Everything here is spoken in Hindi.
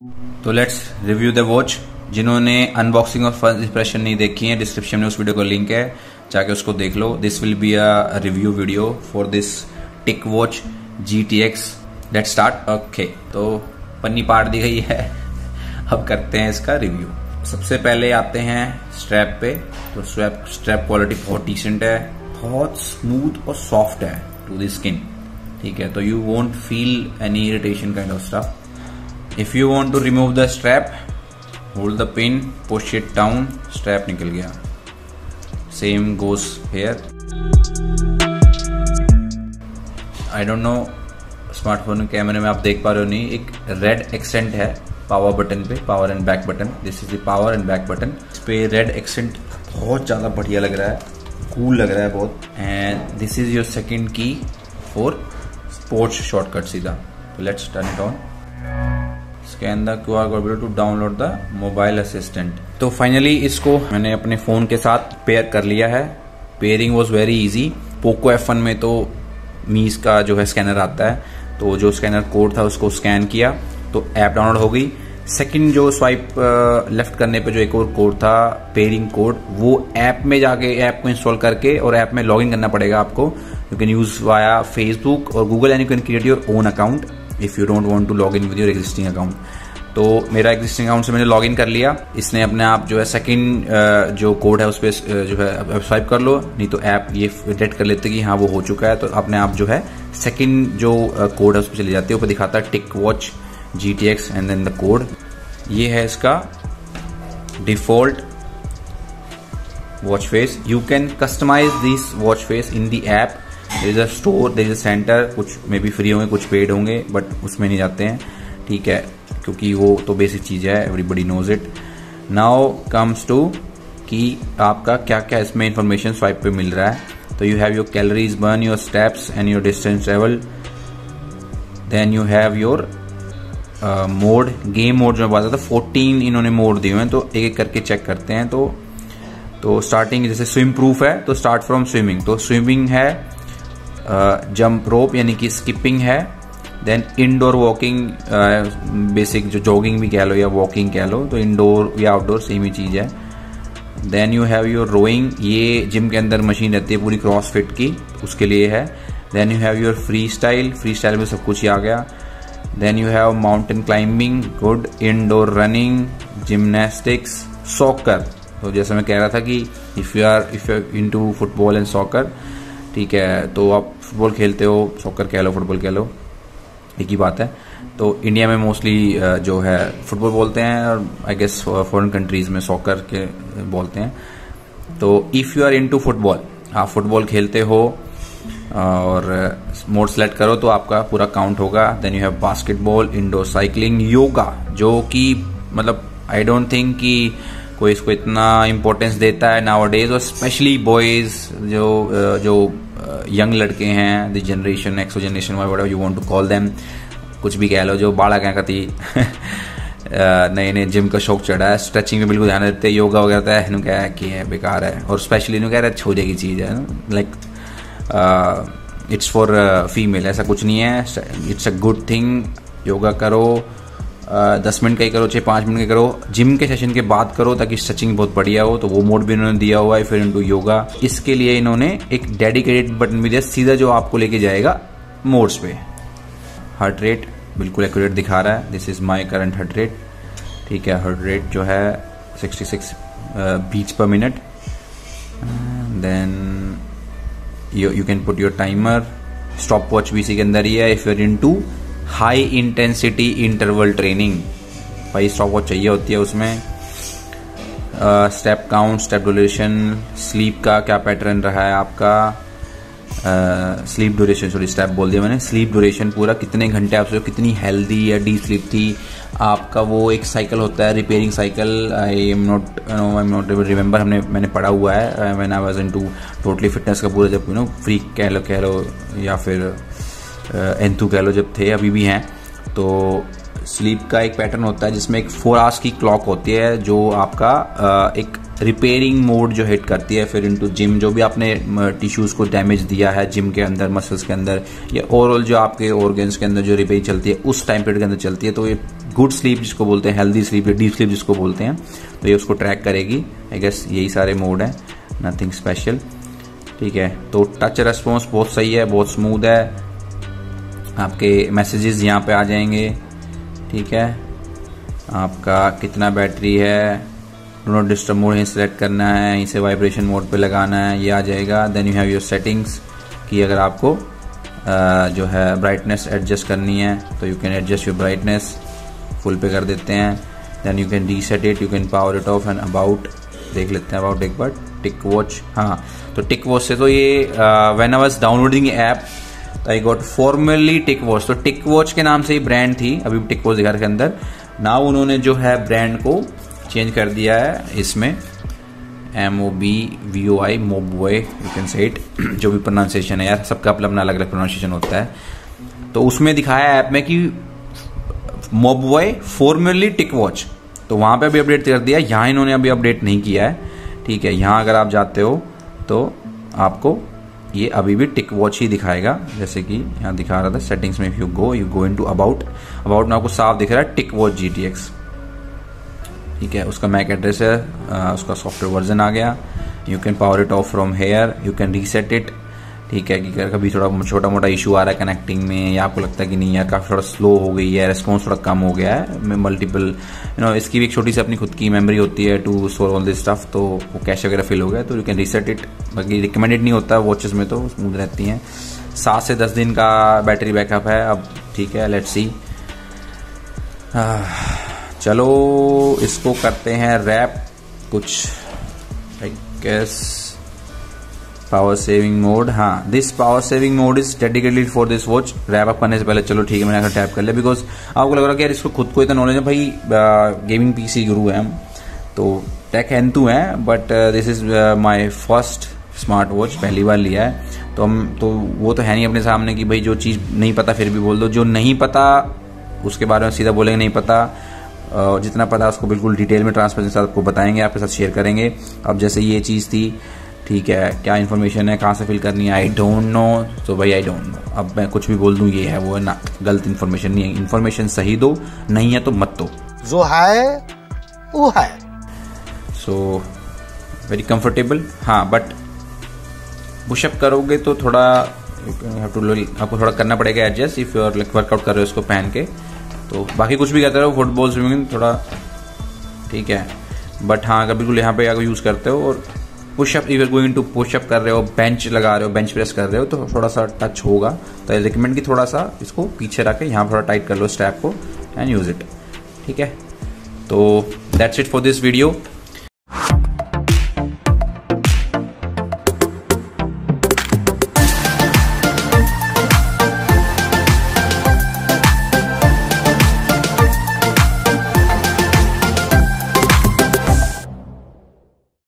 तो लेट्स रिव्यू द वॉच। जिन्होंने अनबॉक्सिंग और फर्स्ट इंप्रेशन नहीं देखी है, डिस्क्रिप्शन में उस वीडियो का लिंक है, जाके उसको देख लो। This will be a review video for this TicWatch GTX। Let's start. Okay, तो पन्नी पाट दी गई है, अब करते हैं इसका रिव्यू। सबसे पहले आते हैं स्ट्रैप पे। तो स्ट्रैप क्वालिटी बहुत डिसेंट है, बहुत स्मूथ और सॉफ्ट है टू द स्किन। ठीक है, तो you won't feel any irritation kind of stuff. If you want to remove the strap, hold the pin, push it down, strap निकल गया। Same goes here. I don't know smartphone कैमरे में आप देख पा रहे हो नहीं, एक रेड एक्सेंट है पावर बटन पे, power and back button. This is the power and back button. इस पे रेड एक्सेंट बहुत ज्यादा बढ़िया लग रहा है, कूल लग रहा है बहुत। And this is your second key for sports shortcut सीधा। तो let's turn it on. Scan the QR code to download the mobile assistant. तो फाइनली इसको मैंने अपने फोन के साथ पेयर कर लिया है। Pairing was very easy. Poco F1 में तो मीज का जो है स्कैनर आता है, तो जो स्कैनर कोड था उसको स्कैन किया तो ऐप डाउनलोड हो गई। सेकंड जो स्वाइप लेफ्ट करने पे जो एक और कोड था, पेयरिंग कोड, वो ऐप में जाके ऐप को इंस्टॉल करके और ऐप में लॉगिन करना पड़ेगा आपको। You can use via Facebook और Google and you can create your own account if you don't want to log in with your existing account. तो मेरा एग्जिस्टिंग अकाउंट से मैंने लॉग इन कर लिया। इसने अपने आप जो है सेकंड जो कोड है उस पर जो है स्वाइप कर लो, नहीं तो ऐप ये डिटेक्ट कर लेते कि हाँ वो हो चुका है, तो अपने आप जो है सेकंड जो कोड है उस पर चले जाते हैं। ऊपर दिखाता है TicWatch GTX and then the code. ये है इसका default watch face. You can customise this watch face in the app. There is a store, there is a centre. कुछ मे बी फ्री होंगे, कुछ पेड होंगे, बट उसमें नहीं जाते हैं। ठीक है, क्योंकि वो तो बेसिक चीज है, everybody knows it. Now comes to कि आपका क्या क्या इसमें इंफॉर्मेशन स्वाइप पे मिल रहा है। तो you have your calories burn, your steps and your distance travel. Then you have your mode, game mode जो मैं बताता था, 14 इन्होंने मोड दिए हुए हैं, तो एक एक करके चेक करते हैं। तो स्टार्टिंग जैसे स्विम प्रूफ है तो स्टार्ट फ्रॉम स्विमिंग। तो स्विमिंग है, जंप रोप यानी कि स्किपिंग है, देन इंडोर वॉकिंग, बेसिक जो जॉगिंग भी कह लो या वॉकिंग कह लो, तो इंडोर या आउटडोर सेम ही चीज है। Then you have your rowing, ये जिम के अंदर मशीन रहती है पूरी क्रॉसफिट की, उसके लिए है। Then you have your free style में सब कुछ ही आ गया। Then you have mountain climbing, good, indoor running, gymnastics, soccer। तो जैसे मैं कह रहा था कि if you are into football and soccer, ठीक है, तो आप फुटबॉल खेलते हो, सॉकर कह लो, फुटबॉल कह लो, एक ही बात है। तो इंडिया में मोस्टली जो है फुटबॉल बोलते हैं, और आई गेस फॉरेन कंट्रीज में सॉकर के बोलते हैं। तो if you are into football, आप फुटबॉल खेलते हो और मोड सेलेक्ट करो तो आपका पूरा काउंट होगा। Then you have basketball, indoor cycling, yoga, जो कि मतलब आई डोंट थिंक कि कोई इसको इतना इम्पोर्टेंस देता है नाउ डेज, और स्पेशली बॉयज जो यंग लड़के हैं, the generation X generation whatever you want to call them, कुछ भी कह लो, जो बाड़ा क्या कहती नए नए जिम का शौक चढ़ा है, स्ट्रेचिंग पे बिल्कुल ध्यान देते, योगा वगैरह है, क्या है कि है बेकार है, और स्पेशली कह रहा है छोटे की चीज है, लाइक इट्स फॉर फीमेल, ऐसा कुछ नहीं है। It's a good thing. Yoga करो, 10 मिनट का ही करो, चाहे 5 मिनट का करो, जिम के सेशन के बाद करो ताकि स्ट्रेचिंग बहुत बढ़िया हो। तो वो मोड भी इन्होंने दिया हुआ है। फिर इनटू योगा, इसके लिए इन्होंने एक डेडिकेटेड बटन भी दिया सीधा, जो आपको लेके जाएगा मोड्स पे। हार्ट रेट बिल्कुल एक्यूरेट दिखा रहा है। This is my current heart rate. ठीक है, हार्ट रेट जो है 66 beats per minute. Then you can put your timer, stop watch भी इसी के अंदर ही है। if you're into high intensity interval training, भाई स्टॉप वॉच चाहिए होती है उसमें। Step count, step duration, sleep का क्या पैटर्न रहा है आपका, स्लीप ड्यूरेशन, सॉरी स्टेप बोल दिया मैंने, स्लीप ड्यूरेशन पूरा कितने घंटे आप सोए, कितनी हेल्दी या डीप स्लीप थी आपका। वो एक साइकिल होता है, repairing cycle, I am not remember, मैंने पढ़ा हुआ है when I was into totally fitness का पूरा, जब फ्रीक कह लो या फिर एंथू कह लो, जब थे, अभी भी हैं। तो स्लीप का एक पैटर्न होता है जिसमें एक 4 आवर्स की क्लॉक होती है, जो आपका एक रिपेयरिंग मोड जो हिट करती है, फिर इनटू जिम, जो भी आपने टिश्यूज को डैमेज दिया है जिम के अंदर, मसल्स के अंदर, या ओवरऑल जो आपके ऑर्गन्स के अंदर जो रिपेयरिंग चलती है उस टाइम पीरियड के अंदर चलती है। तो ये गुड स्लीप जिसको बोलते हैं, हेल्दी स्लीप या डीप स्लीप जिसको बोलते हैं, तो ये उसको ट्रैक करेगी। आई गेस यही सारे मोड हैं, नथिंग स्पेशल। ठीक है, तो टच रेस्पॉन्स बहुत सही है, बहुत स्मूथ है। आपके मैसेजेस यहाँ पे आ जाएंगे। ठीक है, आपका कितना बैटरी है, डू नॉट डिस्टर्ब मोड यहीं सेलेक्ट करना है, यहीं से वाइब्रेशन मोड पे लगाना है, ये आ जाएगा। Then you have your settings कि अगर आपको जो है ब्राइटनेस एडजस्ट करनी है तो you can adjust your brightness, full पे कर देते हैं। Then you can reset it, you can power it off. And about देख लेते हैं, अबाउट एक बार। टिक वॉच, हाँ तो टिक वॉच से तो ये when I was downloading app I got formally tick watch. तो टिक वॉच के नाम से ही ब्रांड थी, अभी टिक वॉच दिखा के अंदर। नाउ उन्होंने जो है ब्रांड को चेंज कर दिया है, इसमें MOBVOI, Mobvoi, you can say it, जो भी प्रोनाउंसिएशन है यार, सबका अपना अलग अलग प्रोनाउंसिएशन होता है। तो उसमें दिखाया ऐप में कि मोबवॉय फॉर्मली टिक वॉच, तो वहां पे अभी अपडेट कर दिया, यहाँ इन्होंने अभी अपडेट नहीं किया है। ठीक है, यहाँ अगर आप जाते हो तो आपको ये अभी भी टिक वॉच ही दिखाएगा, जैसे कि यहाँ दिखा रहा था सेटिंग्स में। यू गो इनटू अबाउट में आपको साफ दिख रहा है टिक वॉच GTX। ठीक है, उसका मैक एड्रेस है, उसका सॉफ्टवेयर वर्जन आ गया। You can power it of from here, you can reset it. ठीक है, कि कभी थोड़ा छोटा मोटा इशू आ रहा है कनेक्टिंग में, या आपको लगता है कि नहीं यार काफी थोड़ा स्लो हो गई है, रिस्पॉन्स थोड़ा कम हो गया है, मल्टीपल इसकी भी एक छोटी सी अपनी खुद की मेमोरी होती है to store all this stuff, तो वो कैश वगैरह फिल हो गया तो यू कैन रीसेट इट। बाकी रिकमेंडेड नहीं होता वॉचेस में, तो स्मूथ रहती हैं। 7 से 10 दिन का बैटरी बैकअप है अब। ठीक है, लेट्स सी। चलो इसको करते हैं रैप कुछ, I guess power saving mode. हाँ, this power saving mode is dedicated for this watch. Wrap up करने से पहले चलो ठीक है, मैंने टैप कर लिया, बिकॉज आपको लग रहा है कि यार इसको खुद को इतना नॉलेज है। भाई गेमिंग PC गुरु है हम, तो टेक एंतु हैं, but this is my first smart watch, पहली बार लिया है। तो हम तो वो तो है नहीं अपने सामने कि भाई जो चीज़ नहीं पता फिर भी बोल दो, जो नहीं पता उसके बारे में सीधा बोलेंगे नहीं पता, जितना पता उसको बिल्कुल डिटेल में ट्रांसपेरेंसी के साथ आपको बताएंगे, आपके साथ शेयर करेंगे। अब जैसे ये चीज़ थी, ठीक है, क्या इन्फॉर्मेशन है, कहाँ से फिल करनी है, आई डोंट नो, तो भाई आई डोंट नो। अब मैं कुछ भी बोल दूँ ये है वो है ना, गलत इन्फॉर्मेशन नहीं है। इन्फॉर्मेशन सही दो, नहीं है तो मत दो, जो है वो है। So very comfortable. हाँ, बट पुशअप करोगे तो थोड़ा आपको थोड़ा करना पड़ेगा adjust, if you are like workout कर रहे हो इसको पहन के। तो बाकी कुछ भी करते रहो, फुटबॉल, स्विमिंग थोड़ा ठीक है, बट हाँ अगर बिल्कुल यहाँ पे अगर यूज़ करते हो और pushup, if going to pushup कर रहे हो, बेंच लगा रहे हो, बेंच प्रेस कर रहे हो, तो थोड़ा सा टच होगा। तो आई रिकमेंड कि थोड़ा सा इसको पीछे रख के यहाँ थोड़ा टाइट कर लो स्ट्रैप को एंड यूज इट। ठीक है, तो that's it for this video.